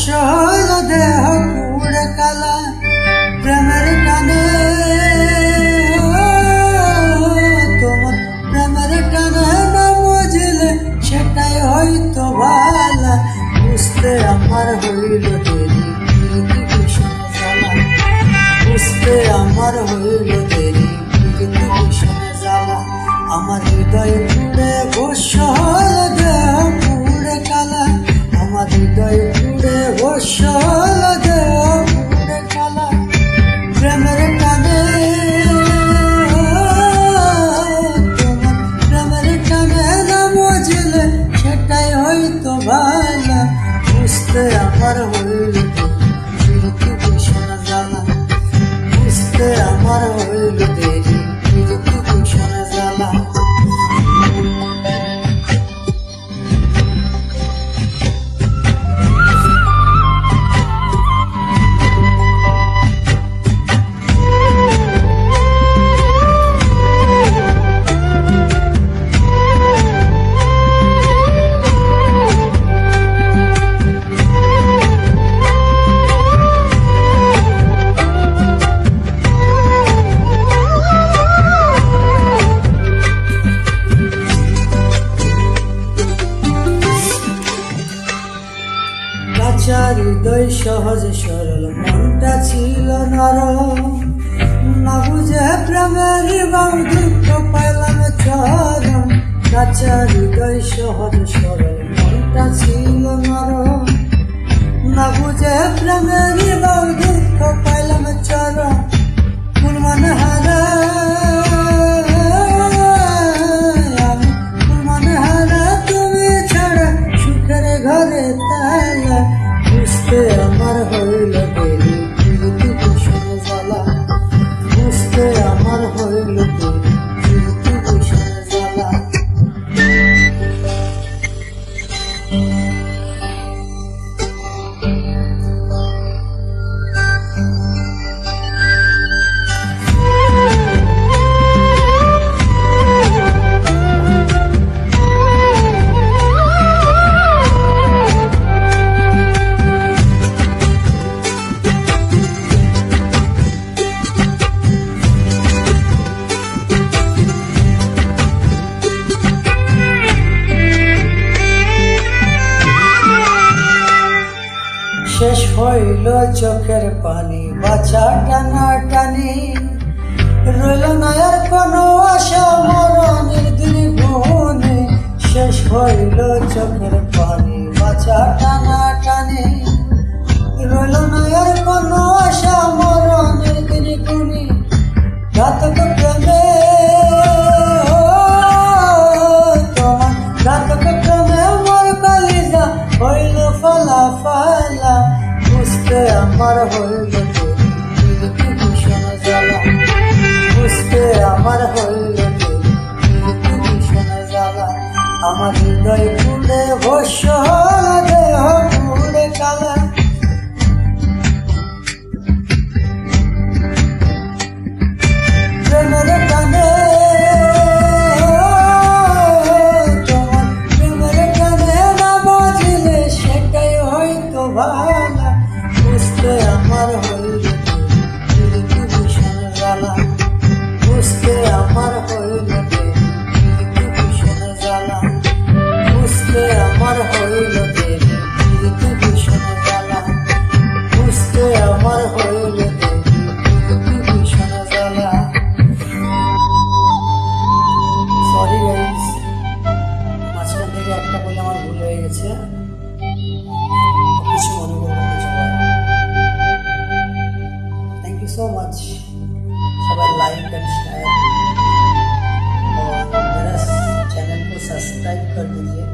হইল দেহ পুড়ে কালা প্রেমের টানে তোমার প্রেমের টানে না বুঝলে সেটাই হয়তো ভালা বুঝতে আমার হইল দেরি প্রীতি ভীষণ জ্বালা বুঝতে আমার হইল দেরি প্রীতি ভীষণ জ্বালা আমার হৃদয় পুড়ে বর্ষ হইল দেহ পুড়ে কালা আমার হৃদয় পুড়ে বর্ষ হইল দেহ পুড়ে কালা প্রেমের টানে তোমার প্রেমের টানে না বুঝলে সেটাই হয়তো ভালা বুঝতে আমার হইল প্রীতি ভীষণ জ্বালা বুঝতে আমার হইল দেরি প্রীতি ভীষণ জ্বালা হৃদয় সহজ সরল মনটা ছিল নরম না বুঝে প্রেমের বাউ দুঃখ পাইলাম চরম কাঁচা হৃদয় সহজ সরল মনটা ছিল নরম না বুঝে প্রেমের বাউ দুঃখ পাইলাম চরম কুলমান হারা আমি কুলমান হারা তুমি ছাড়া সুখের ঘরে তালা বুঝতে আমার হইল দেরি প্রীতি ভীষণ জ্বালা বুঝতে আমার হইল দেরি প্রীতি ভীষণ জ্বালা শেষ হইল চোখের পানি বাছা টানা টানি রইল না আর কোনো আশা মরণের দিন গুনে শেষ হইল চোখের পানি বাছা টানা টানি রইল না আর কোনো আশা মরণের দিন গুনে ঘাতক প্রেমে তোমার ঘাতক প্রেমে মোর কলিজা হইল ফালা ফালা বুঝতে আমার হইল প্রীতি ভীষণ জ্বালা বুঝতে আমার হইল প্রীতি ভীষণ জ্বালা আমার হৃদয় পুড়ে বর্ষ হল দেহ পুড়ে কালা প্রেমের টানে তোমার প্রেমের টানে না বুঝলে সেটাই হয়তো ভালা বুঝতে আমার হইল প্রীতি ভীষণ জ্বালা বুঝতে আমার হইল প্রীতি ভীষণ জ্বালা বুঝতে আমার হইল প্রীতি ভীষণ জ্বালা বুঝতে আমার হইল প্রীতি ভীষণ জ্বালা সরি গাইস মাঝখান থেকে একটা বলে আমার ভুল হয়ে গেছে কিছু মনে করবেন না সবাই थैंक यू सो मच सबाई लाइक एंड शेयर और मेरा चैनल को सब्सक्राइब कर दीजिए।